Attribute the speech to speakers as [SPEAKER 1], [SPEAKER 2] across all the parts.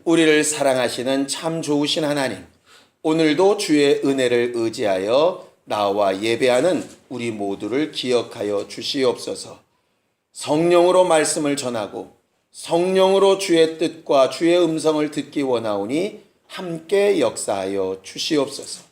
[SPEAKER 1] 우리를 사랑하시는 참 좋으신 하나님, 오늘도 주의 은혜를 의지하여 나와 예배하는 우리 모두를 기억하여 주시옵소서. 성령으로 말씀을 전하고 성령으로 주의 뜻과 주의 음성을 듣기 원하오니 함께 역사하여 주시옵소서.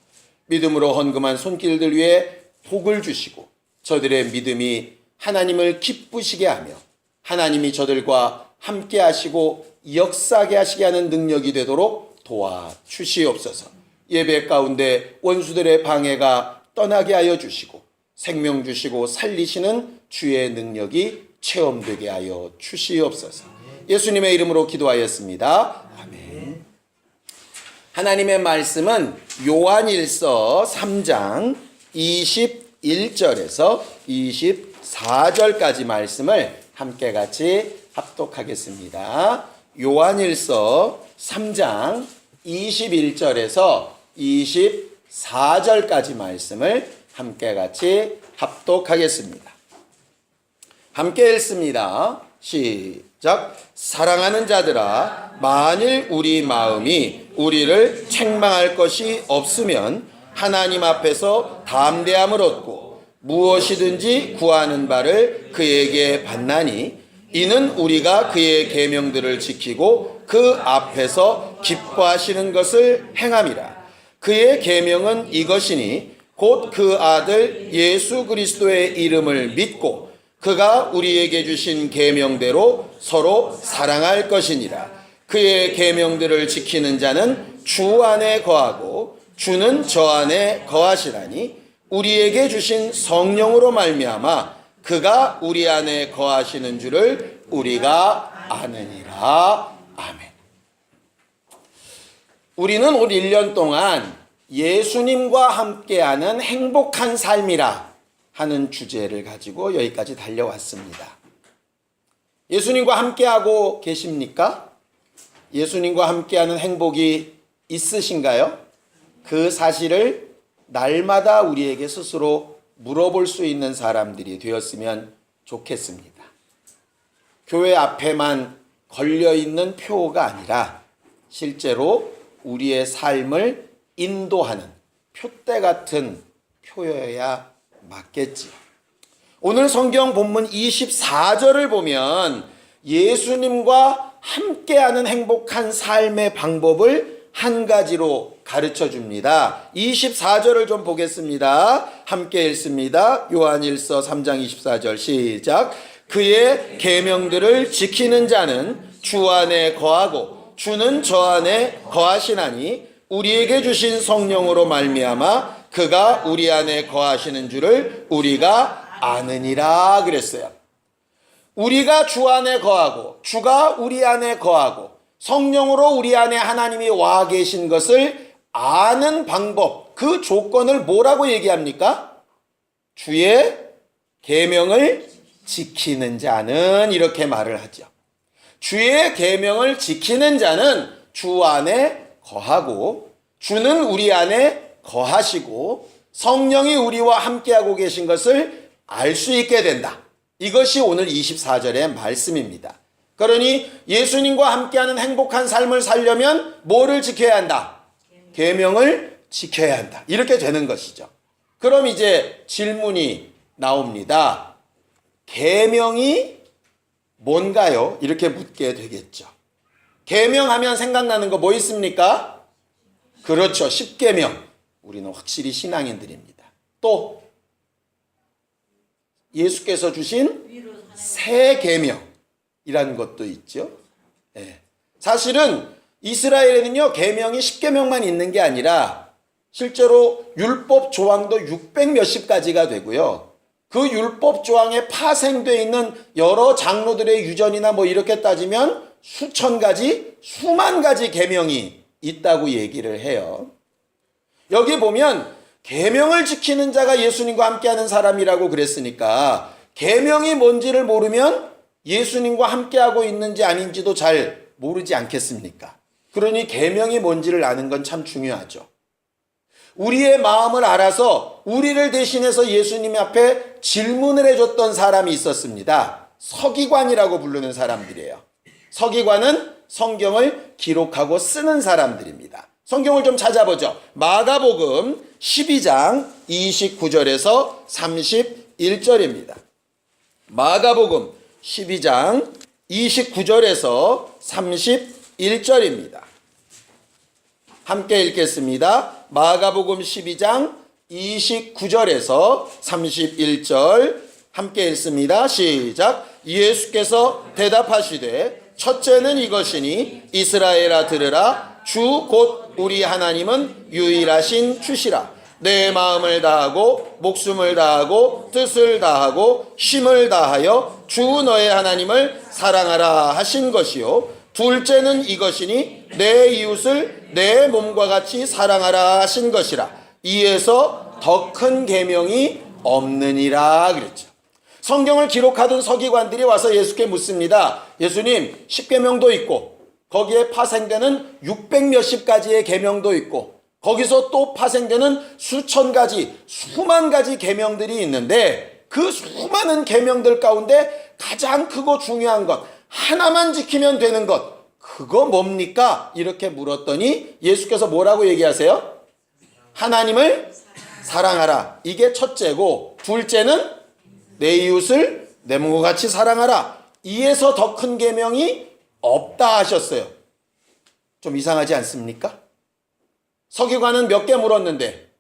[SPEAKER 1] 믿음으로 헌금한 손길들 위에 복을 주시고 저들의 믿음이 하나님을 기쁘시게 하며 하나님이 저들과 함께 하시고 역사하게 하시게 하는 능력이 되도록 도와주시옵소서. 예배 가운데 원수들의 방해가 떠나게 하여 주시고 생명 주시고 살리시는 주의 능력이 체험되게 하여 주시옵소서. 예수님의 이름으로 기도하였습니다. 아멘. 하나님의 말씀은 요한일서 3장 21절에서 24절까지 말씀을 함께 같이 합독하겠습니다. 요한일서 3장 21절에서 24절까지 말씀을 함께 같이 합독하겠습니다. 함께 읽습니다. 시작. 사랑하는 자들아, 만일 우리 마음이 우리를 책망할 것이 없으면 하나님 앞에서 담대함을 얻고 무엇이든지 구하는 바를 그에게 받나니 이는 우리가 그의 계명들을 지키고 그 앞에서 기뻐하시는 것을 행함이라. 그의 계명은 이것이니 곧 그 아들 예수 그리스도의 이름을 믿고 그가 우리에게 주신 계명대로 서로 사랑할 것이니라. 그의 계명들을 지키는 자는 주 안에 거하고 주는 저 안에 거하시라니 우리에게 주신 성령으로 말미암아 그가 우리 안에 거하시는 줄을 우리가 아느니라. 아멘. 우리는 올 1년 동안 예수님과 함께하는 행복한 삶이라 하는 주제를 가지고 여기까지 달려왔습니다. 예수님과 함께하고 계십니까? 예수님과 함께하는 행복이 있으신가요? 그 사실을 날마다 우리에게 스스로 물어볼 수 있는 사람들이 되었으면 좋겠습니다. 교회 앞에만 걸려있는 표가 아니라 실제로 우리의 삶을 인도하는 표대 같은 표여야 맞겠지. 오늘 성경 본문 24절을 보면 예수님과 함께하는 행복한 삶의 방법을 한 가지로 가르쳐 줍니다. 24절을 좀 보겠습니다. 함께 읽습니다. 요한일서 3장 24절 시작. 그의 계명들을 지키는 자는 주 안에 거하고 주는 저 안에 거하시나니 우리에게 주신 성령으로 말미암아 그가 우리 안에 거하시는 줄을 우리가 아느니라 그랬어요. 우리가 주 안에 거하고 주가 우리 안에 거하고 성령으로 우리 안에 하나님이 와 계신 것을 아는 방법, 그 조건을 뭐라고 얘기합니까? 주의 계명을 지키는 자는 이렇게 말을 하죠. 주의 계명을 지키는 자는 주 안에 거하고 주는 우리 안에 거하시고 성령이 우리와 함께하고 계신 것을 알 수 있게 된다. 이것이 오늘 24절의 말씀입니다. 그러니 예수님과 함께하는 행복한 삶을 살려면 뭐를 지켜야 한다? 계명을 지켜야 한다. 이렇게 되는 것이죠. 그럼 이제 질문이 나옵니다. 계명이 뭔가요? 이렇게 묻게 되겠죠. 계명하면 생각나는 거 뭐 있습니까? 그렇죠. 10계명. 우리는 확실히 신앙인들입니다. 또 예수께서 주신 새 계명이라는 것도 있죠. 네. 사실은 이스라엘에는요 계명이 10계명만 있는 게 아니라 실제로 율법 조항도 600 몇십 가지가 되고요. 그 율법 조항에 파생되어 있는 여러 장로들의 유전이나 뭐 이렇게 따지면 수천 가지, 수만 가지 계명이 있다고 얘기를 해요. 여기 보면 계명을 지키는 자가 예수님과 함께하는 사람이라고 그랬으니까 계명이 뭔지를 모르면 예수님과 함께하고 있는지 아닌지도 잘 모르지 않겠습니까? 그러니 계명이 뭔지를 아는 건 참 중요하죠. 우리의 마음을 알아서 우리를 대신해서 예수님 앞에 질문을 해줬던 사람이 있었습니다. 서기관이라고 부르는 사람들이에요. 서기관은 성경을 기록하고 쓰는 사람들입니다. 성경을 좀 찾아보죠. 마가복음 12장 29절에서 31절입니다. 마가복음 12장 29절에서 31절입니다. 함께 읽겠습니다. 마가복음 12장 29절에서 31절 함께 읽습니다. 시작. 예수께서 대답하시되 첫째는 이것이니 이스라엘아 들으라. 주 곧 우리 하나님은 유일하신 주시라. 내 마음을 다하고 목숨을 다하고 뜻을 다하고 힘을 다하여 주 너의 하나님을 사랑하라 하신 것이요. 둘째는 이것이니 내 이웃을 내 몸과 같이 사랑하라 하신 것이라. 이에서 더 큰 계명이 없느니라 그랬죠. 성경을 기록하던 서기관들이 와서 예수께 묻습니다. 예수님, 10계명도 있고 거기에 파생되는 600 몇십 가지의 계명도 있고 거기서 또 파생되는 수천 가지, 수만 가지 계명들이 있는데 그 수많은 계명들 가운데 가장 크고 중요한 것, 하나만 지키면 되는 것, 그거 뭡니까? 이렇게 물었더니 예수께서 뭐라고 얘기하세요? 하나님을 사랑하라. 이게 첫째고, 둘째는 내 이웃을 내 몸과 같이 사랑하라. 이에서 더 큰 계명이 없다 하셨어요. 좀 이상하지 않습니까? 서기관은 몇 개 물었는데,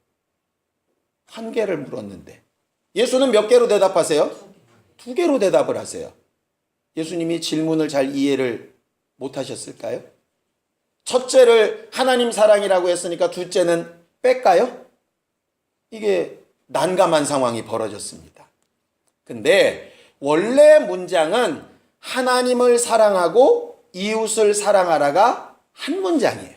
[SPEAKER 1] 한 개를 물었는데, 예수는 몇 개로 대답하세요? 2개로 대답을 하세요. 예수님이 질문을 잘 이해를 못 하셨을까요? 첫째를 하나님 사랑이라고 했으니까 둘째는 뺄까요? 이게 난감한 상황이 벌어졌습니다. 근데 원래 문장은 하나님을 사랑하고 이웃을 사랑하라가 한 문장이에요.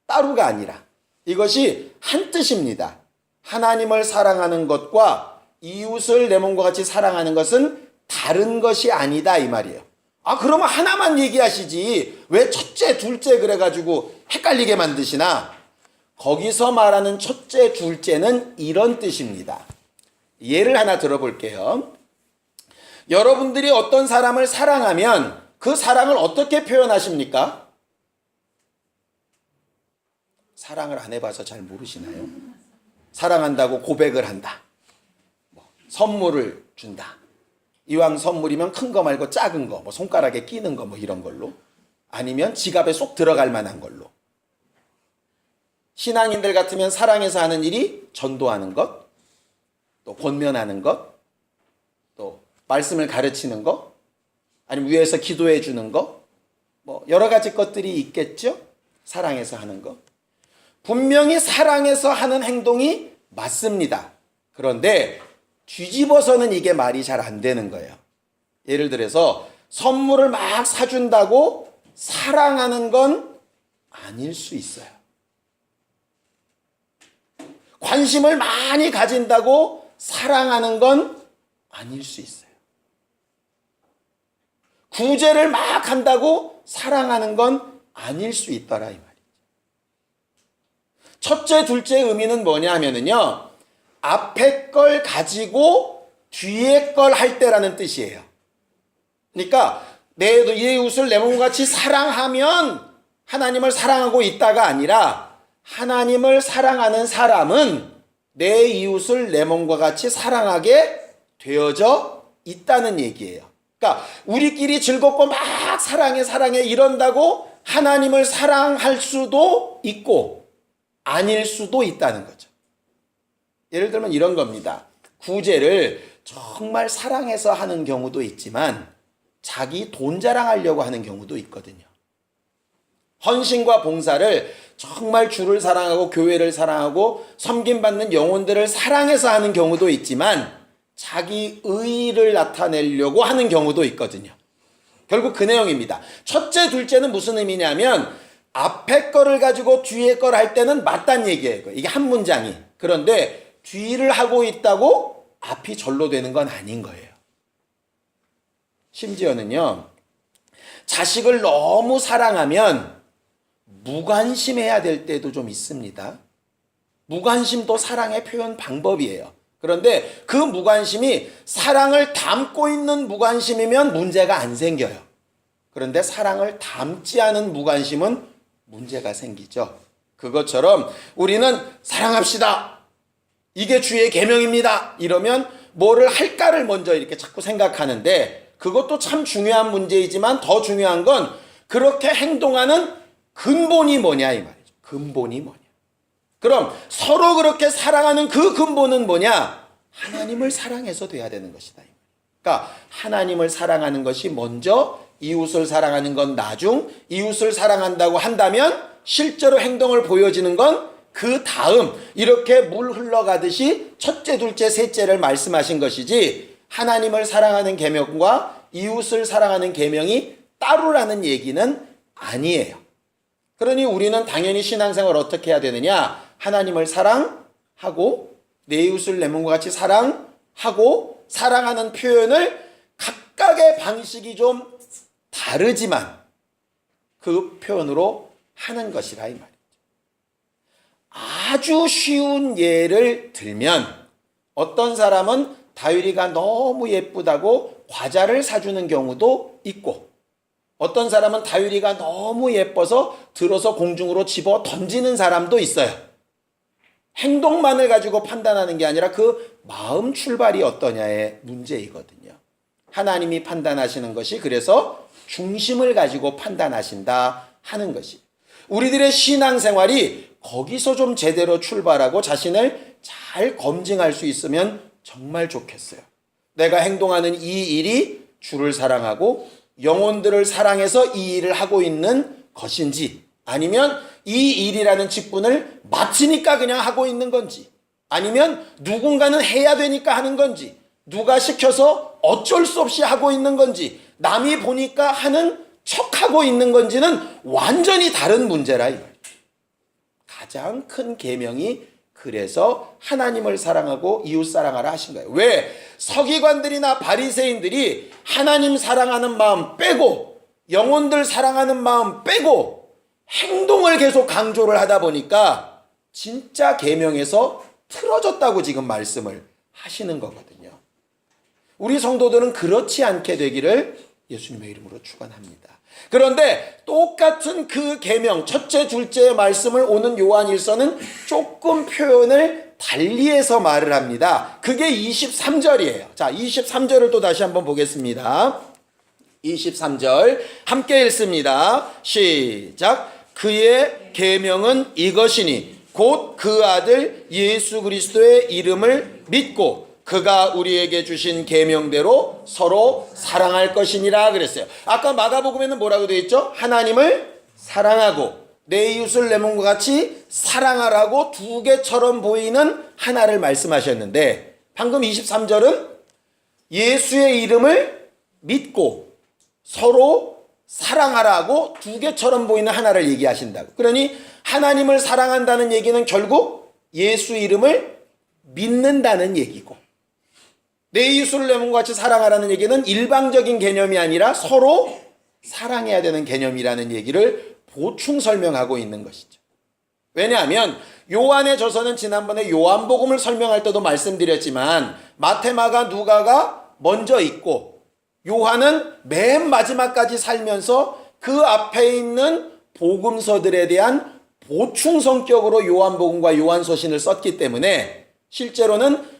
[SPEAKER 1] 따로가 아니라. 이것이 한 뜻입니다. 하나님을 사랑하는 것과 이웃을 내 몸과 같이 사랑하는 것은 다른 것이 아니다 이 말이에요. 아, 그러면 하나만 얘기하시지 왜 첫째 둘째 그래가지고 헷갈리게 만드시나? 거기서 말하는 첫째 둘째는 이런 뜻입니다. 예를 하나 들어볼게요. 여러분들이 어떤 사람을 사랑하면 그 사랑을 어떻게 표현하십니까? 사랑을 안 해봐서 잘 모르시나요? 사랑한다고 고백을 한다. 선물을 준다. 이왕 선물이면 큰 거 말고 작은 거, 손가락에 끼는 거 이런 걸로. 아니면 지갑에 쏙 들어갈 만한 걸로. 신앙인들 같으면 사랑해서 하는 일이 전도하는 것, 또 권면하는 것, 또 말씀을 가르치는 것, 아니면 위에서 기도해 주는 것, 여러 가지 것들이 있겠죠? 사랑해서 하는 것. 분명히 사랑해서 하는 행동이 맞습니다. 그런데 뒤집어서는 이게 말이 잘 안 되는 거예요. 예를 들어서 선물을 막 사준다고 사랑하는 건 아닐 수 있어요. 관심을 많이 가진다고 사랑하는 건 아닐 수 있어요. 구제를 막 한다고 사랑하는 건 아닐 수 있더라 이 말이죠. 첫째, 둘째 의미는 뭐냐 하면은요, 앞에 걸 가지고 뒤에 걸 할 때라는 뜻이에요. 그러니까 내 이웃을 내 몸과 같이 사랑하면 하나님을 사랑하고 있다가 아니라 하나님을 사랑하는 사람은 내 이웃을 내 몸과 같이 사랑하게 되어져 있다는 얘기예요. 그러니까 우리끼리 즐겁고 막 사랑해 이런다고 하나님을 사랑할 수도 있고 아닐 수도 있다는 거죠. 예를 들면 이런 겁니다. 구제를 정말 사랑해서 하는 경우도 있지만 자기 돈 자랑하려고 하는 경우도 있거든요. 헌신과 봉사를 정말 주를 사랑하고 교회를 사랑하고 섬김받는 영혼들을 사랑해서 하는 경우도 있지만 자기 의의를 나타내려고 하는 경우도 있거든요. 결국 그 내용입니다. 첫째, 둘째는 무슨 의미냐면 앞에 거를 가지고 뒤에 걸 할 때는 맞다는 얘기예요. 이게 한 문장이. 그런데 뒤를 하고 있다고 앞이 절로 되는 건 아닌 거예요. 심지어는요, 자식을 너무 사랑하면 무관심해야 될 때도 좀 있습니다. 무관심도 사랑의 표현 방법이에요. 그런데 그 무관심이 사랑을 담고 있는 무관심이면 문제가 안 생겨요. 그런데 사랑을 담지 않은 무관심은 문제가 생기죠. 그것처럼 우리는 사랑합시다. 이게 주의 계명입니다. 이러면 뭐를 할까를 먼저 이렇게 자꾸 생각하는데 그것도 참 중요한 문제이지만 더 중요한 건 그렇게 행동하는 근본이 뭐냐 이 말이죠. 근본이 뭐냐. 그럼 서로 그렇게 사랑하는 그 근본은 뭐냐? 하나님을 사랑해서 돼야 되는 것이다. 그러니까 하나님을 사랑하는 것이 먼저, 이웃을 사랑하는 건 나중, 이웃을 사랑한다고 한다면 실제로 행동을 보여지는 건 그 다음, 이렇게 물 흘러가듯이 첫째, 둘째, 셋째를 말씀하신 것이지 하나님을 사랑하는 계명과 이웃을 사랑하는 계명이 따로라는 얘기는 아니에요. 그러니 우리는 당연히 신앙생활을 어떻게 해야 되느냐? 하나님을 사랑하고 내 이웃을 내 몸과 같이 사랑하고 사랑하는 표현을 각각의 방식이 좀 다르지만 그 표현으로 하는 것이라 이 말이죠. 아주 쉬운 예를 들면 어떤 사람은 다윗이가 너무 예쁘다고 과자를 사주는 경우도 있고 어떤 사람은 다윗이가 너무 예뻐서 들어서 공중으로 집어 던지는 사람도 있어요. 행동만을 가지고 판단하는 게 아니라 그 마음 출발이 어떠냐의 문제이거든요. 하나님이 판단하시는 것이 그래서 중심을 가지고 판단하신다 하는 것이. 우리들의 신앙생활이 거기서 좀 제대로 출발하고 자신을 잘 검증할 수 있으면 정말 좋겠어요. 내가 행동하는 이 일이 주를 사랑하고 영혼들을 사랑해서 이 일을 하고 있는 것인지 아니면 이 일이라는 직분을 마치니까 그냥 하고 있는 건지 아니면 누군가는 해야 되니까 하는 건지 누가 시켜서 어쩔 수 없이 하고 있는 건지 남이 보니까 하는 척하고 있는 건지는 완전히 다른 문제라 이 말이에요. 가장 큰 계명이 그래서 하나님을 사랑하고 이웃 사랑하라 하신 거예요. 왜? 서기관들이나 바리새인들이 하나님 사랑하는 마음 빼고 영혼들 사랑하는 마음 빼고 행동을 계속 강조를 하다 보니까 진짜 계명에서 틀어졌다고 지금 말씀을 하시는 거거든요. 우리 성도들은 그렇지 않게 되기를 예수님의 이름으로 축원합니다. 그런데 똑같은 그 계명 첫째 둘째 말씀을 오는 요한일서는 조금 표현을 달리해서 말을 합니다. 그게 23절이에요. 자, 23절을 또 다시 한번 보겠습니다. 23절 함께 읽습니다. 시작. 그의 계명은 이것이니 곧 그 아들 예수 그리스도의 이름을 믿고 그가 우리에게 주신 계명대로 서로 사랑할 것이니라 그랬어요. 아까 마가복음에는 뭐라고 되어 있죠? 하나님을 사랑하고 내 이웃을 내 몸과 같이 사랑하라고 두 개처럼 보이는 하나를 말씀하셨는데 방금 23절은 예수의 이름을 믿고 서로 사랑하라고 두 개처럼 보이는 하나를 얘기하신다고. 그러니 하나님을 사랑한다는 얘기는 결국 예수 이름을 믿는다는 얘기고 내 이웃을 내 몸과 같이 사랑하라는 얘기는 일방적인 개념이 아니라 서로 사랑해야 되는 개념이라는 얘기를 보충 설명하고 있는 것이죠. 왜냐하면 요한의 저서는 지난번에 요한복음을 설명할 때도 말씀드렸지만 마태, 마가, 누가가 먼저 있고 요한은 맨 마지막까지 살면서 그 앞에 있는 복음서들에 대한 보충 성격으로 요한복음과 요한서신을 썼기 때문에 실제로는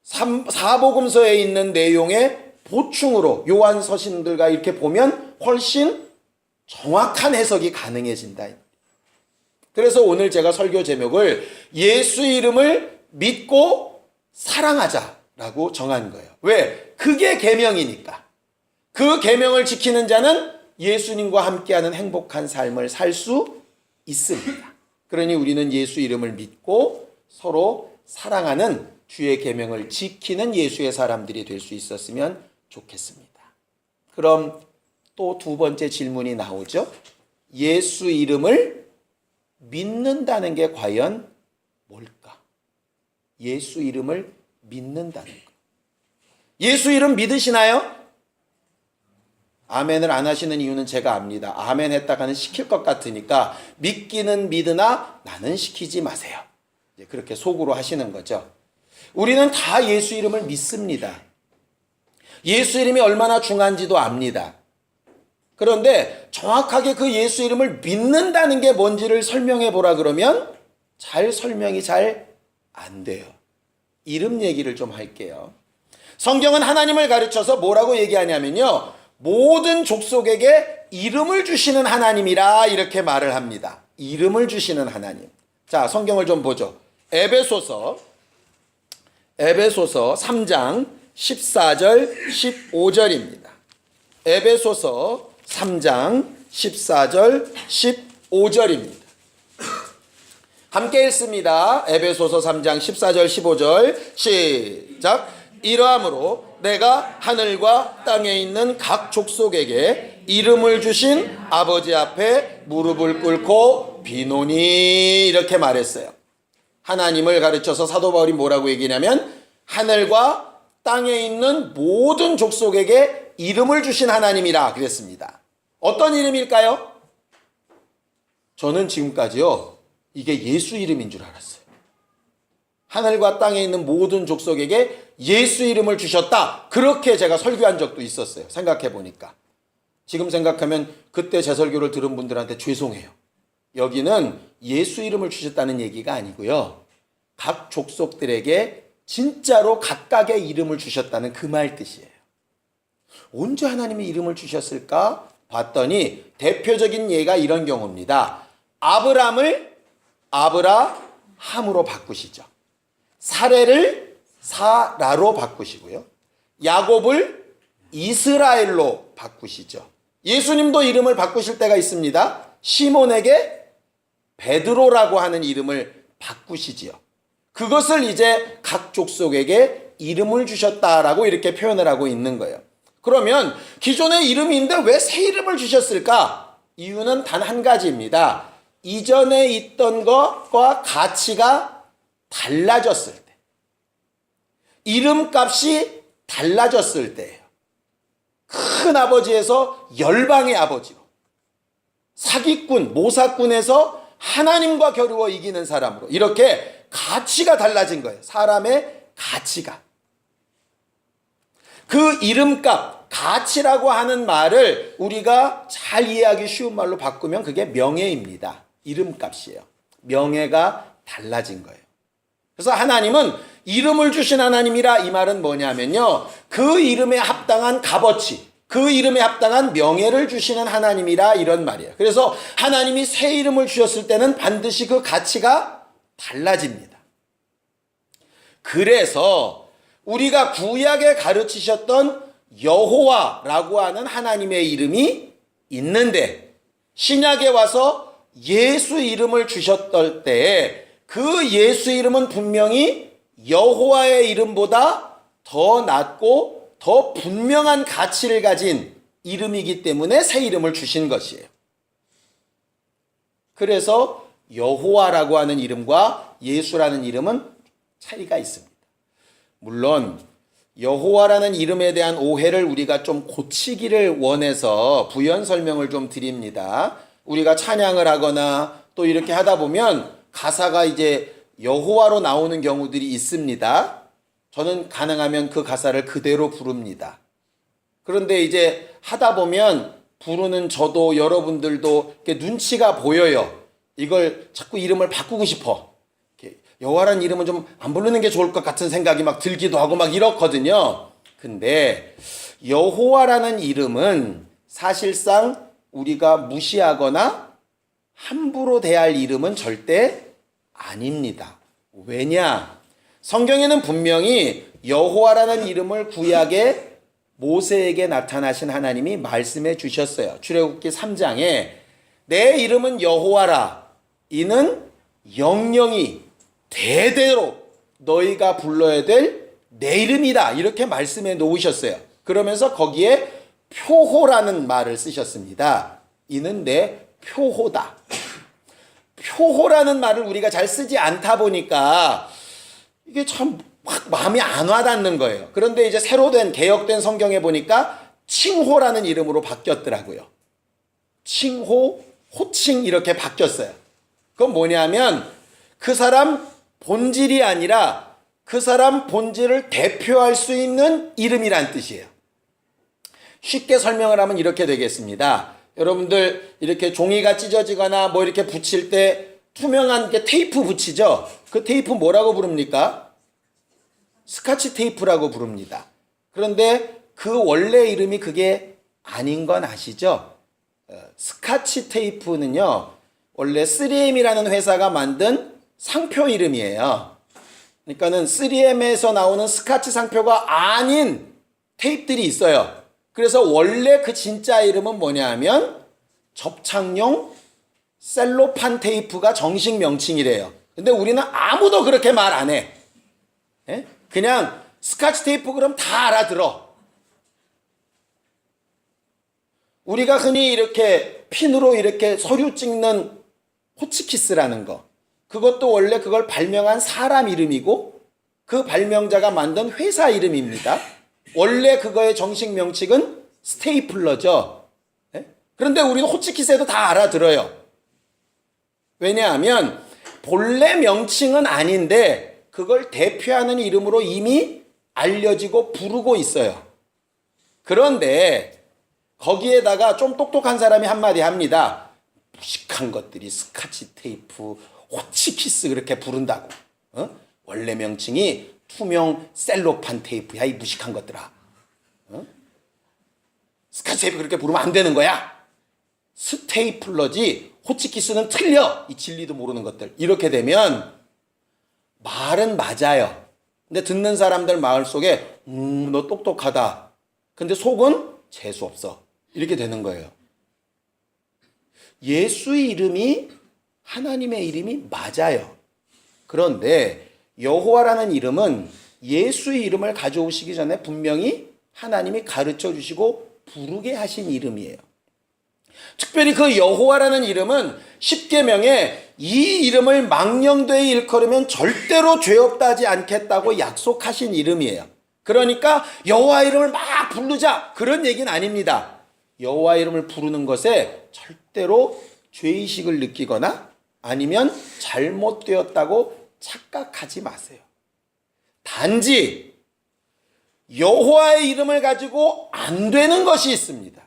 [SPEAKER 1] 사복음서에 있는 내용의 보충으로 요한서신들과 이렇게 보면 훨씬 정확한 해석이 가능해진다. 그래서 오늘 제가 설교 제목을 예수 이름을 믿고 사랑하자라고 정한 거예요. 왜? 그게 계명이니까. 그 계명을 지키는 자는 예수님과 함께하는 행복한 삶을 살 수 있습니다. 그러니 우리는 예수 이름을 믿고 서로 사랑하는 주의 계명을 지키는 예수의 사람들이 될 수 있었으면 좋겠습니다. 그럼 또 두 번째 질문이 나오죠. 예수 이름을 믿는다는 게 과연 뭘까? 예수 이름을 믿는다는 것. 예수 이름 믿으시나요? 아멘을 안 하시는 이유는 제가 압니다. 아멘 했다가는 시킬 것 같으니까 믿기는 믿으나 나는 시키지 마세요. 그렇게 속으로 하시는 거죠. 우리는 다 예수 이름을 믿습니다. 예수 이름이 얼마나 중요한지도 압니다. 그런데 정확하게 그 예수 이름을 믿는다는 게 뭔지를 설명해 보라 그러면 설명이 잘 안 돼요. 이름 얘기를 좀 할게요. 성경은 하나님을 가르쳐서 뭐라고 얘기하냐면요, 모든 족속에게 이름을 주시는 하나님이라 이렇게 말을 합니다. 이름을 주시는 하나님. 자, 성경을 좀 보죠. 에베소서 3장 14절 15절입니다. 에베소서 3장 14절 15절입니다. 함께 읽습니다. 에베소서 3장 14절 15절 시작. 이러함으로 내가 하늘과 땅에 있는 각 족속에게 이름을 주신 아버지 앞에 무릎을 꿇고 비노니 이렇게 말했어요. 하나님을 가르쳐서 사도 바울이 뭐라고 얘기냐면 하늘과 땅에 있는 모든 족속에게 이름을 주신 하나님이라 그랬습니다. 어떤 이름일까요? 저는 지금까지요, 이게 예수 이름인 줄 알았어요. 하늘과 땅에 있는 모든 족속에게 예수 이름을 주셨다. 그렇게 제가 설교한 적도 있었어요. 생각해 보니까. 지금 생각하면 그때 제 설교를 들은 분들한테 죄송해요. 여기는 예수 이름을 주셨다는 얘기가 아니고요, 각 족속들에게 진짜로 각각의 이름을 주셨다는 그 말 뜻이에요. 언제 하나님이 이름을 주셨을까 봤더니 대표적인 예가 이런 경우입니다. 아브람을 아브라함으로 바꾸시죠. 사레를 사라로 바꾸시고요. 야곱을 이스라엘로 바꾸시죠. 예수님도 이름을 바꾸실 때가 있습니다. 시몬에게 베드로라고 하는 이름을 바꾸시지요. 그것을 이제 각 족속에게 이름을 주셨다라고 이렇게 표현을 하고 있는 거예요. 그러면 기존의 이름인데 왜 새 이름을 주셨을까? 이유는 단 한 가지입니다. 이전에 있던 것과 가치가 달라졌을 때, 이름값이 달라졌을 때예요. 큰 아버지에서 열방의 아버지로, 사기꾼, 모사꾼에서 하나님과 겨루어 이기는 사람으로, 이렇게 가치가 달라진 거예요. 사람의 가치가. 그 이름값, 가치라고 하는 말을 우리가 잘 이해하기 쉬운 말로 바꾸면 그게 명예입니다. 이름값이에요. 명예가 달라진 거예요. 그래서 하나님은 이름을 주신 하나님이라, 이 말은 뭐냐면요, 그 이름에 합당한 값어치, 그 이름에 합당한 명예를 주시는 하나님이라, 이런 말이에요. 그래서 하나님이 새 이름을 주셨을 때는 반드시 그 가치가 달라집니다. 그래서 우리가 구약에 가르치셨던 여호와라고 하는 하나님의 이름이 있는데, 신약에 와서 예수 이름을 주셨던 때에 그 예수 이름은 분명히 여호와의 이름보다 더 낫고 더 분명한 가치를 가진 이름이기 때문에 새 이름을 주신 것이에요. 그래서 여호와라고 하는 이름과 예수라는 이름은 차이가 있습니다. 물론 여호와라는 이름에 대한 오해를 우리가 좀 고치기를 원해서 부연 설명을 좀 드립니다. 우리가 찬양을 하거나 또 이렇게 하다 보면 가사가 이제 여호와로 나오는 경우들이 있습니다. 저는 가능하면 그 가사를 그대로 부릅니다. 그런데 이제 하다 보면 부르는 저도 여러분들도 이렇게 눈치가 보여요. 이걸 자꾸 이름을 바꾸고 싶어. 여호와라는 이름은 좀 안 부르는 게 좋을 것 같은 생각이 막 들기도 하고 막 이렇거든요. 근데 여호와라는 이름은 사실상 우리가 무시하거나 함부로 대할 이름은 절대 아닙니다. 왜냐? 성경에는 분명히 여호와라는 이름을 구약에 모세에게 나타나신 하나님이 말씀해 주셨어요. 출애굽기 3장에 내 이름은 여호와라. 이는 영영이 대대로 너희가 불러야 될 내 이름이다. 이렇게 말씀해 놓으셨어요. 그러면서 거기에 표호라는 말을 쓰셨습니다. 이는 내 표호다. 표호라는 말을 우리가 잘 쓰지 않다 보니까 이게 참 확 마음이 안 와닿는 거예요. 그런데 이제 새로 된 개역된 성경에 보니까 칭호라는 이름으로 바뀌었더라고요. 칭호, 호칭 이렇게 바뀌었어요. 그건 뭐냐면 그 사람 본질이 아니라 그 사람 본질을 대표할 수 있는 이름이란 뜻이에요. 쉽게 설명을 하면 이렇게 되겠습니다. 여러분들 이렇게 종이가 찢어지거나 뭐 이렇게 붙일 때 투명한 게 테이프 붙이죠. 그 테이프 뭐라고 부릅니까? 스카치 테이프라고 부릅니다. 그런데 그 원래 이름이 그게 아닌 건 아시죠? 스카치 테이프는요, 원래 3M이라는 회사가 만든 상표 이름이에요. 그러니까는 3M에서 나오는 스카치 상표가 아닌 테이프들이 있어요. 그래서 원래 그 진짜 이름은 뭐냐 하면 접착용 셀로판 테이프가 정식 명칭이래요. 근데 우리는 아무도 그렇게 말 안 해. 예? 그냥 스카치 테이프 그럼 다 알아들어. 우리가 흔히 이렇게 핀으로 이렇게 서류 찍는 호치키스라는 거. 그것도 원래 그걸 발명한 사람 이름이고 그 발명자가 만든 회사 이름입니다. 원래 그거의 정식 명칭은 스테이플러죠. 예? 그런데 우리는 호치키스에도 다 알아들어요. 왜냐하면 본래 명칭은 아닌데 그걸 대표하는 이름으로 이미 알려지고 부르고 있어요. 그런데 거기에다가 좀 똑똑한 사람이 한마디 합니다. 무식한 것들이 스카치 테이프, 호치키스 그렇게 부른다고. 원래 명칭이 투명 셀로판 테이프야, 이 무식한 것들아. 스카치 테이프 그렇게 부르면 안 되는 거야. 스테이플러지 호치키스는 틀려. 이 진리도 모르는 것들. 이렇게 되면 말은 맞아요. 근데 듣는 사람들 마을 속에 너 똑똑하다. 근데 속은 재수없어. 이렇게 되는 거예요. 예수의 이름이 하나님의 이름이 맞아요. 그런데 여호와라는 이름은 예수의 이름을 가져오시기 전에 분명히 하나님이 가르쳐 주시고 부르게 하신 이름이에요. 특별히 그 여호와라는 이름은 십계명에 이 이름을 망령되이 일컬으면 절대로 죄 없다 하지 않겠다고 약속하신 이름이에요. 그러니까 여호와 이름을 막 부르자 그런 얘기는 아닙니다. 여호와 이름을 부르는 것에 절대로 죄의식을 느끼거나 아니면 잘못되었다고 착각하지 마세요. 단지 여호와의 이름을 가지고 안 되는 것이 있습니다.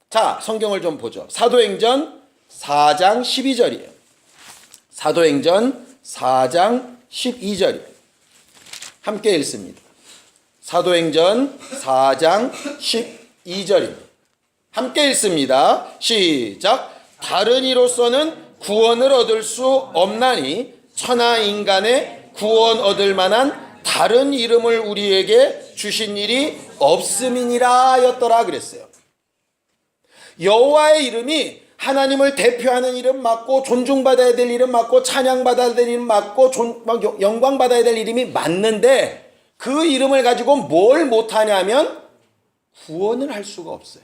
[SPEAKER 1] 자, 성경을 좀 보죠. 사도행전 4장 12절이에요. 사도행전 4장 12절이에요. 함께 읽습니다. 사도행전 4장 12절입니다. 함께 읽습니다. 시작. 다른 이로서는 구원을 얻을 수 없나니 천하 인간의 구원 얻을 만한 다른 이름을 우리에게 주신 일이 없음이니라 하였더라 그랬어요. 여호와의 이름이 하나님을 대표하는 이름 맞고 존중받아야 될 이름 맞고 찬양받아야 될 이름 맞고 영광받아야 될 이름이 맞는데 그 이름을 가지고 뭘 못하냐면 구원을 할 수가 없어요.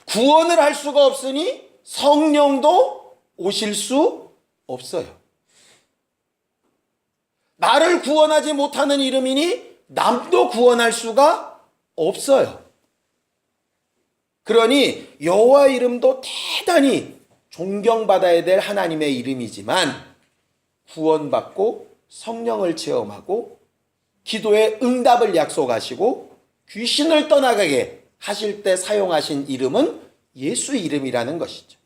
[SPEAKER 1] 구원을 할 수가 없으니 성령도 오실 수 없어요. 나를 구원하지 못하는 이름이니 남도 구원할 수가 없어요. 그러니 여호와 이름도 대단히 존경받아야 될 하나님의 이름이지만 구원받고 성령을 체험하고 기도의 응답을 약속하시고 귀신을 떠나가게 하실 때 사용하신 이름은 예수 이름이라는 것이죠.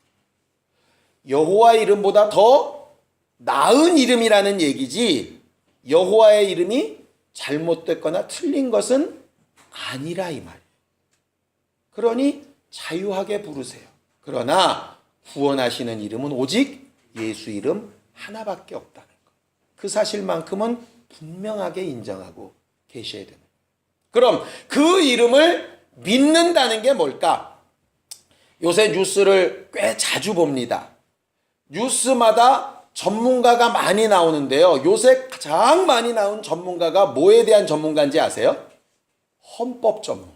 [SPEAKER 1] 여호와 이름보다 더 나은 이름이라는 얘기지 여호와의 이름이 잘못됐거나 틀린 것은 아니라 이 말이에요. 그러니 자유하게 부르세요. 그러나 구원하시는 이름은 오직 예수 이름 하나밖에 없다는 것. 그 사실만큼은 분명하게 인정하고 계셔야 되는 거예요. 그럼 그 이름을 믿는다는 게 뭘까? 요새 뉴스를 꽤 자주 봅니다. 뉴스마다 전문가가 많이 나오는데요. 요새 가장 많이 나온 전문가가 뭐에 대한 전문가인지 아세요? 헌법 전문가.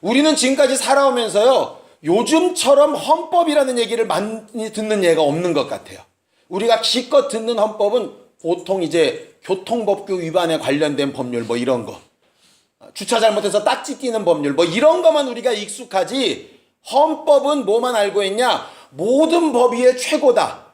[SPEAKER 1] 우리는 지금까지 살아오면서요, 요즘처럼 헌법이라는 얘기를 많이 듣는 예가 없는 것 같아요. 우리가 기껏 듣는 헌법은 보통 이제 교통법규 위반에 관련된 법률 뭐 이런 거, 주차 잘못해서 딱지 띄는 법률 뭐 이런 것만 우리가 익숙하지, 헌법은 뭐만 알고 있냐? 모든 법위의 최고다.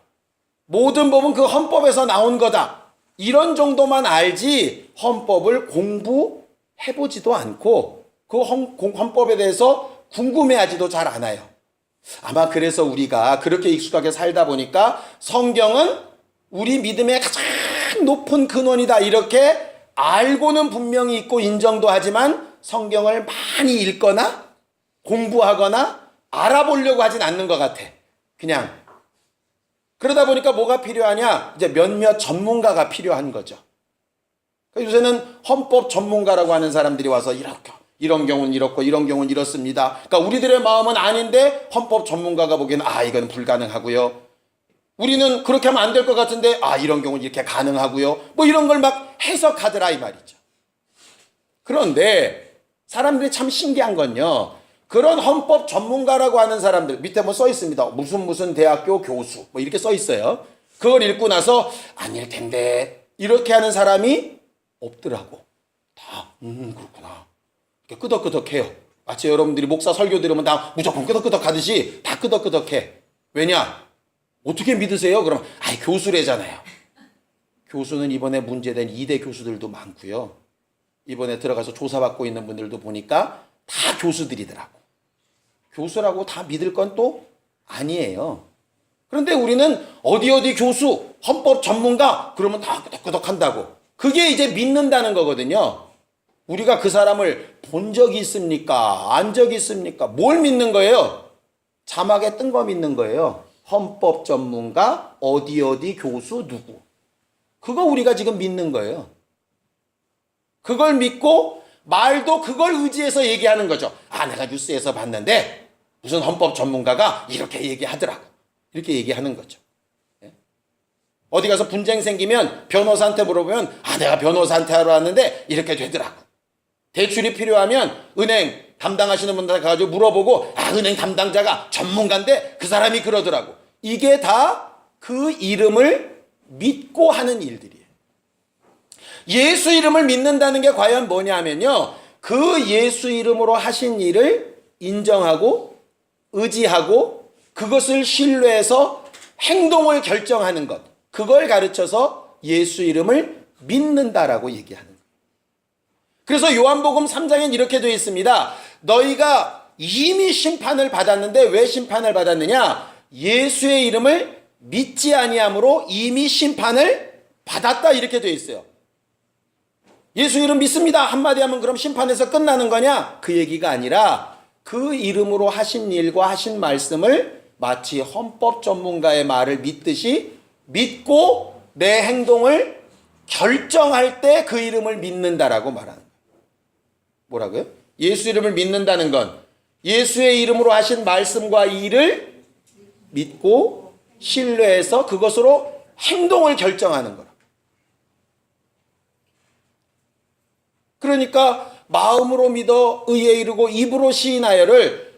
[SPEAKER 1] 모든 법은 그 헌법에서 나온 거다. 이런 정도만 알지 헌법을 공부해 해보지도 않고 그 헌법에 대해서 궁금해하지도 잘 않아요. 아마 그래서 우리가 그렇게 익숙하게 살다 보니까 성경은 우리 믿음의 가장 높은 근원이다 이렇게 알고는 분명히 있고 인정도 하지만 성경을 많이 읽거나 공부하거나 알아보려고 하진 않는 것 같아. 그냥 그러다 보니까 뭐가 필요하냐? 이제 몇몇 전문가가 필요한 거죠. 요새는 헌법 전문가라고 하는 사람들이 와서 이렇게 이런 경우는 이렇고 이런 경우는 이렇습니다. 그러니까 우리들의 마음은 아닌데 헌법 전문가가 보기에는 이건 불가능하고요. 우리는 그렇게 하면 안 될 것 같은데 이런 경우는 이렇게 가능하고요. 뭐 이런 걸 막 해석하더라 이 말이죠. 그런데 사람들이 참 신기한 건요. 그런 헌법 전문가라고 하는 사람들 밑에 뭐 써 있습니다. 무슨 대학교 교수 뭐 이렇게 써 있어요. 그걸 읽고 나서 아닐 텐데 이렇게 하는 사람이 없더라고. 다 그렇구나. 이렇게 끄덕끄덕해요. 마치 여러분들이 목사 설교 들으면 다 무조건 끄덕끄덕 하듯이 다 끄덕끄덕해. 왜냐? 어떻게 믿으세요? 그러면 교수래잖아요. 교수는 이번에 문제된 2대 교수들도 많고요. 이번에 들어가서 조사받고 있는 분들도 보니까 다 교수들이더라고. 교수라고 다 믿을 건 또 아니에요. 그런데 우리는 어디 교수, 헌법 전문가 그러면 다 끄덕끄덕 한다고. 그게 이제 믿는다는 거거든요. 우리가 그 사람을 본 적이 있습니까? 안 적이 있습니까? 뭘 믿는 거예요? 자막에 뜬 거 믿는 거예요. 헌법 전문가, 어디 교수 누구. 그거 우리가 지금 믿는 거예요. 그걸 믿고 말도 그걸 의지해서 얘기하는 거죠. 내가 뉴스에서 봤는데 무슨 헌법 전문가가 이렇게 얘기하더라고. 이렇게 얘기하는 거죠. 어디 가서 분쟁 생기면 변호사한테 물어보면 내가 변호사한테 하러 왔는데 이렇게 되더라고. 대출이 필요하면 은행 담당하시는 분한테 가가지고 물어보고 은행 담당자가 전문가인데 그 사람이 그러더라고. 이게 다 그 이름을 믿고 하는 일들이에요. 예수 이름을 믿는다는 게 과연 뭐냐면요. 그 예수 이름으로 하신 일을 인정하고 의지하고 그것을 신뢰해서 행동을 결정하는 것. 그걸 가르쳐서 예수 이름을 믿는다라고 얘기하는 거예요. 그래서 요한복음 3장엔 이렇게 되어 있습니다. 너희가 이미 심판을 받았는데 왜 심판을 받았느냐? 예수의 이름을 믿지 아니함으로 이미 심판을 받았다 이렇게 되어 있어요. 예수 이름 믿습니다 한마디 하면 그럼 심판에서 끝나는 거냐? 그 얘기가 아니라 그 이름으로 하신 일과 하신 말씀을 마치 헌법 전문가의 말을 믿듯이 믿고 내 행동을 결정할 때 그 이름을 믿는다라고 말하는 거예요. 뭐라고요? 예수 이름을 믿는다는 건 예수의 이름으로 하신 말씀과 일을 믿고 신뢰해서 그것으로 행동을 결정하는 거라. 그러니까 마음으로 믿어 의에 이르고 입으로 시인하여를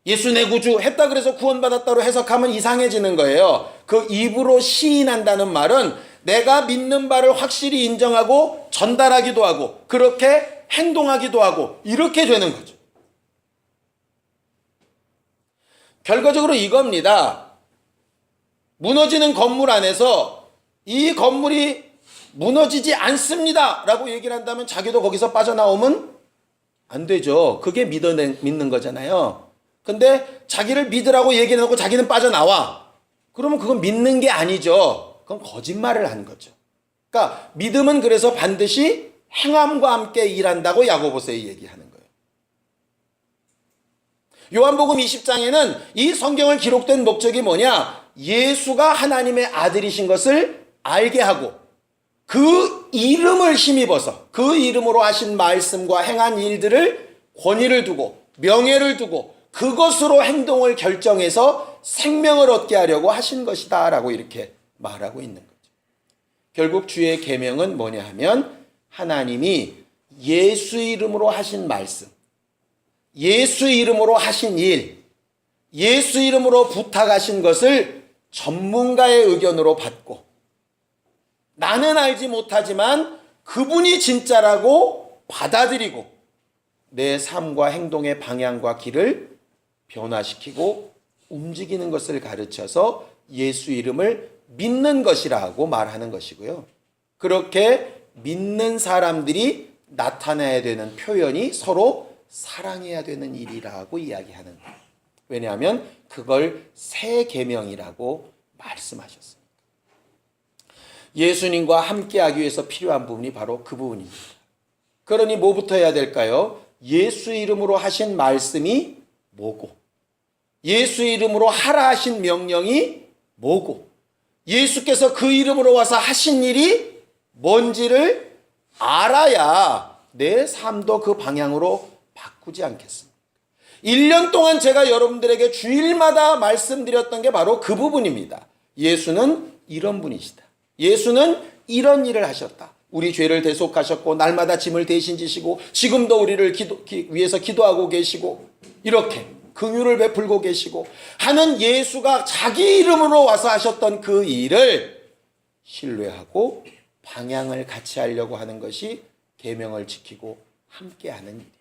[SPEAKER 1] 예수 내 구주 했다 그래서 구원받았다로 해석하면 이상해지는 거예요. 그 입으로 시인한다는 말은 내가 믿는 바를 확실히 인정하고 전달하기도 하고 그렇게 행동하기도 하고 이렇게 되는 거죠. 결과적으로 이겁니다. 무너지는 건물 안에서 이 건물이 무너지지 않습니다 라고 얘기를 한다면 자기도 거기서 빠져나오면 안 되죠. 그게 믿는 거잖아요. 근데 자기를 믿으라고 얘기를 하고 자기는 빠져나와. 그러면 그건 믿는 게 아니죠. 그건 거짓말을 한 거죠. 그러니까 믿음은 그래서 반드시 행함과 함께 일한다고 야고보서에 얘기하는 거예요. 요한복음 20장에는 이 성경을 기록된 목적이 뭐냐? 예수가 하나님의 아들이신 것을 알게 하고 그 이름을 힘입어서 그 이름으로 하신 말씀과 행한 일들을 권위를 두고 명예를 두고 그것으로 행동을 결정해서 생명을 얻게 하려고 하신 것이다 라고 이렇게 말하고 있는 거죠. 결국 주의 계명은 뭐냐 하면 하나님이 예수 이름으로 하신 말씀, 예수 이름으로 하신 일, 예수 이름으로 부탁하신 것을 전문가의 의견으로 받고 나는 알지 못하지만 그분이 진짜라고 받아들이고 내 삶과 행동의 방향과 길을 변화시키고 움직이는 것을 가르쳐서 예수 이름을 믿는 것이라고 말하는 것이고요. 그렇게 믿는 사람들이 나타내야 되는 표현이 서로 사랑해야 되는 일이라고 이야기하는 거예요. 왜냐하면 그걸 새 계명이라고 말씀하셨습니다. 예수님과 함께하기 위해서 필요한 부분이 바로 그 부분입니다. 그러니 뭐부터 해야 될까요? 예수 이름으로 하신 말씀이 뭐고, 예수 이름으로 하라 하신 명령이 뭐고, 예수께서 그 이름으로 와서 하신 일이 뭔지를 알아야 내 삶도 그 방향으로 바꾸지 않겠습니까? 1년 동안 제가 여러분들에게 주일마다 말씀드렸던 게 바로 그 부분입니다. 예수는 이런 분이시다. 예수는 이런 일을 하셨다. 우리 죄를 대속하셨고 날마다 짐을 대신 지시고 지금도 우리를 위해서 기도하고 계시고 이렇게 긍휼을 베풀고 계시고 하는 예수가 자기 이름으로 와서 하셨던 그 일을 신뢰하고 방향을 같이 하려고 하는 것이 계명을 지키고 함께하는 일이에요.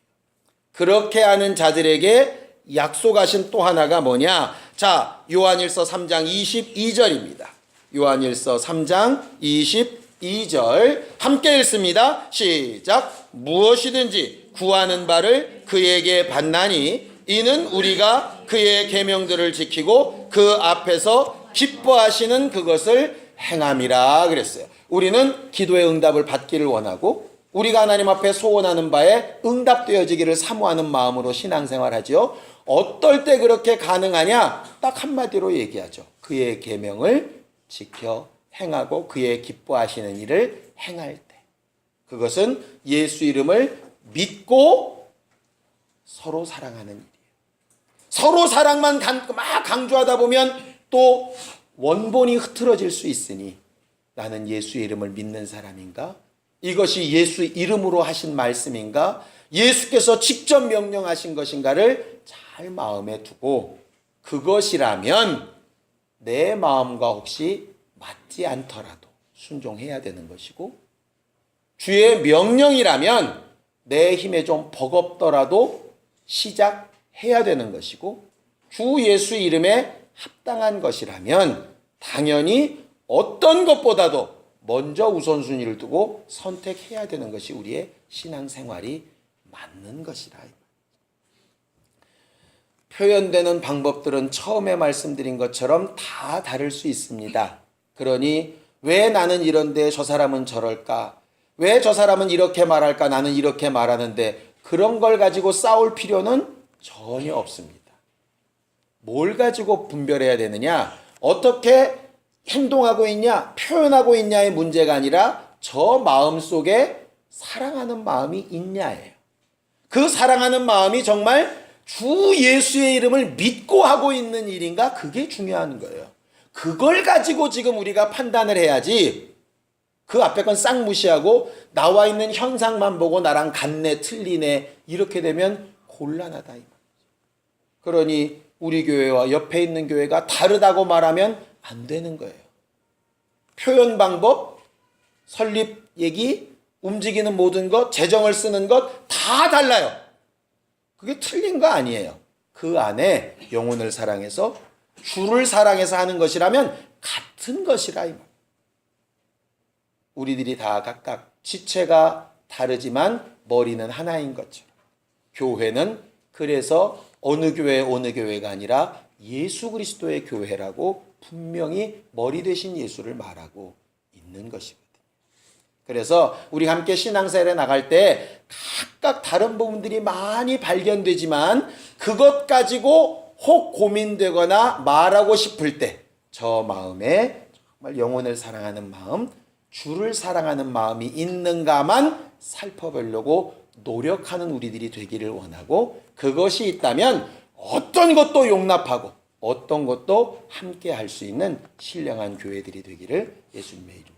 [SPEAKER 1] 그렇게 하는 자들에게 약속하신 또 하나가 뭐냐? 자, 요한일서 3장 22절입니다. 요한일서 3장 22절 함께 읽습니다. 시작. 무엇이든지 구하는 바를 그에게 받나니 이는 우리가 그의 계명들을 지키고 그 앞에서 기뻐하시는 그것을 행함이라 그랬어요. 우리는 기도의 응답을 받기를 원하고 우리가 하나님 앞에 소원하는 바에 응답되어지기를 사모하는 마음으로 신앙생활하죠. 어떨 때 그렇게 가능하냐? 딱 한마디로 얘기하죠. 그의 계명을 지켜 행하고 그의 기뻐하시는 일을 행할 때. 그것은 예수 이름을 믿고 서로 사랑하는 일이에요. 서로 사랑만 막 강조하다 보면 또 원본이 흐트러질 수 있으니 나는 예수 이름을 믿는 사람인가? 이것이 예수 이름으로 하신 말씀인가? 예수께서 직접 명령하신 것인가를 잘 마음에 두고 그것이라면 내 마음과 혹시 맞지 않더라도 순종해야 되는 것이고 주의 명령이라면 내 힘에 좀 버겁더라도 시작해야 되는 것이고 주 예수 이름에 합당한 것이라면 당연히 어떤 것보다도 먼저 우선순위를 두고 선택해야 되는 것이 우리의 신앙생활이 맞는 것이라. 표현되는 방법들은 처음에 말씀드린 것처럼 다 다를 수 있습니다. 그러니 왜 나는 이런데 저 사람은 저럴까? 왜 저 사람은 이렇게 말할까? 나는 이렇게 말하는데 그런 걸 가지고 싸울 필요는 전혀 없습니다. 뭘 가지고 분별해야 되느냐? 어떻게 행동하고 있냐, 표현하고 있냐의 문제가 아니라 저 마음 속에 사랑하는 마음이 있냐예요. 그 사랑하는 마음이 정말 주 예수의 이름을 믿고 하고 있는 일인가? 그게 중요한 거예요. 그걸 가지고 지금 우리가 판단을 해야지 그 앞에 건 싹 무시하고 나와 있는 현상만 보고 나랑 같네 틀리네 이렇게 되면 곤란하다. 그러니 우리 교회와 옆에 있는 교회가 다르다고 말하면 안 되는 거예요. 표현 방법, 설립 얘기, 움직이는 모든 것, 재정을 쓰는 것 다 달라요. 그게 틀린 거 아니에요. 그 안에 영혼을 사랑해서 주를 사랑해서 하는 것이라면 같은 것이라. 우리들이 다 각각 지체가 다르지만 머리는 하나인 것처럼 교회는 그래서 어느 교회가 아니라 예수 그리스도의 교회라고 분명히 머리 되신 예수를 말하고 있는 것이거든요. 그래서 우리 함께 신앙생활에 나갈 때 각각 다른 부분들이 많이 발견되지만 그것 가지고 혹 고민되거나 말하고 싶을 때 저 마음에 정말 영혼을 사랑하는 마음, 주를 사랑하는 마음이 있는가만 살펴보려고 노력하는 우리들이 되기를 원하고 그것이 있다면 어떤 것도 용납하고 어떤 것도 함께 할 수 있는 신령한 교회들이 되기를 예수님의 이름으로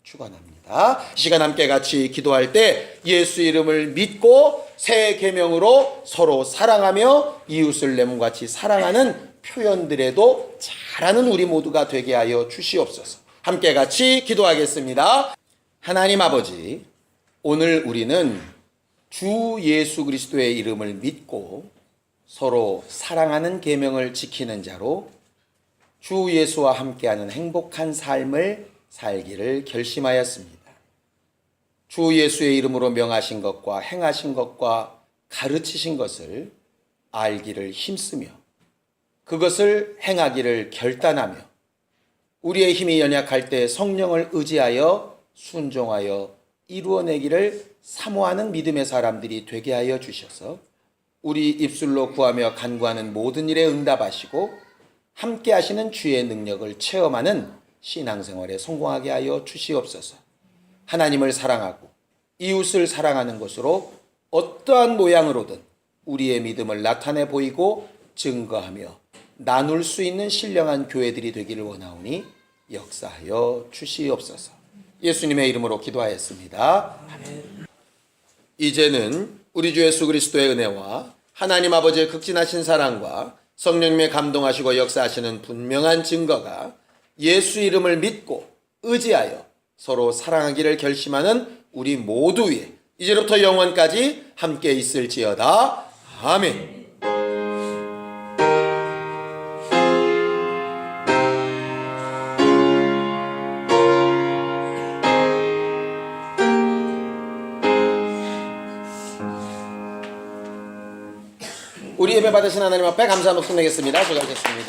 [SPEAKER 1] 축원합니다. 이 시간 함께 같이 기도할 때 예수 이름을 믿고 새 계명으로 서로 사랑하며 이웃을 내 몸같이 사랑하는 표현들에도 잘하는 우리 모두가 되게 하여 주시옵소서. 함께 같이 기도하겠습니다. 하나님 아버지, 오늘 우리는 주 예수 그리스도의 이름을 믿고 서로 사랑하는 계명을 지키는 자로 주 예수와 함께하는 행복한 삶을 살기를 결심하였습니다. 주 예수의 이름으로 명하신 것과 행하신 것과 가르치신 것을 알기를 힘쓰며 그것을 행하기를 결단하며 우리의 힘이 연약할 때 성령을 의지하여 순종하여 이루어내기를 사모하는 믿음의 사람들이 되게 하여 주셔서 우리 입술로 구하며 간구하는 모든 일에 응답하시고 함께 하시는 주의 능력을 체험하는 신앙생활에 성공하게 하여 주시옵소서. 하나님을 사랑하고 이웃을 사랑하는 것으로 어떠한 모양으로든 우리의 믿음을 나타내 보이고 증거하며 나눌 수 있는 신령한 교회들이 되기를 원하오니 역사하여 주시옵소서. 예수님의 이름으로 기도하였습니다. 아멘. 이제는 우리 주 예수 그리스도의 은혜와 하나님 아버지의 극진하신 사랑과 성령님의 감동하시고 역사하시는 분명한 증거가 예수 이름을 믿고 의지하여 서로 사랑하기를 결심하는 우리 모두 위에 이제부터 영원까지 함께 있을지어다. 아멘. 우리 예배 받으신 하나님 앞에 감사 목숨 내겠습니다. 수고하셨습니다.